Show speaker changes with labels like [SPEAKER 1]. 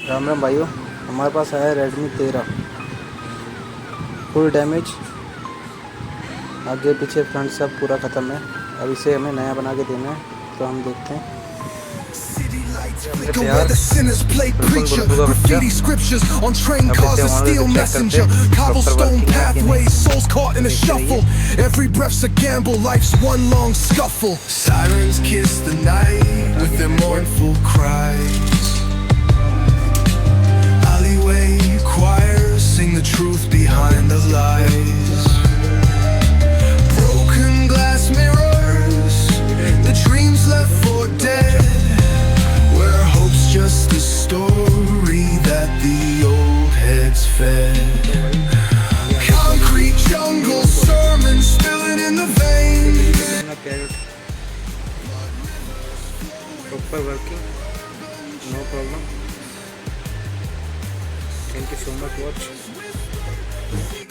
[SPEAKER 1] राम राम भाइयों, हमारे पास आया Redmi 13 फुल डैमेज, आगे पीछे फ्रंट सब पूरा ख़त्म है। अब इसे हमें नया बना के देना है, तो हम देखते हैं।
[SPEAKER 2] Flicker where the sinners play preacher, graffiti scriptures on train cars and steel messenger, cobblestone pathways, souls caught in a shuffle. Every breath's a gamble, life's one long scuffle. Sirens kiss the night with their mournful cries. Alleyway choirs sing the truth behind the lies. Broken glass mirrors, the dreams left for dead. Just a story that the old heads fed. Concrete jungle sermons spilling in the veins.
[SPEAKER 1] Proper working, no problem. Thank you so much. Watch.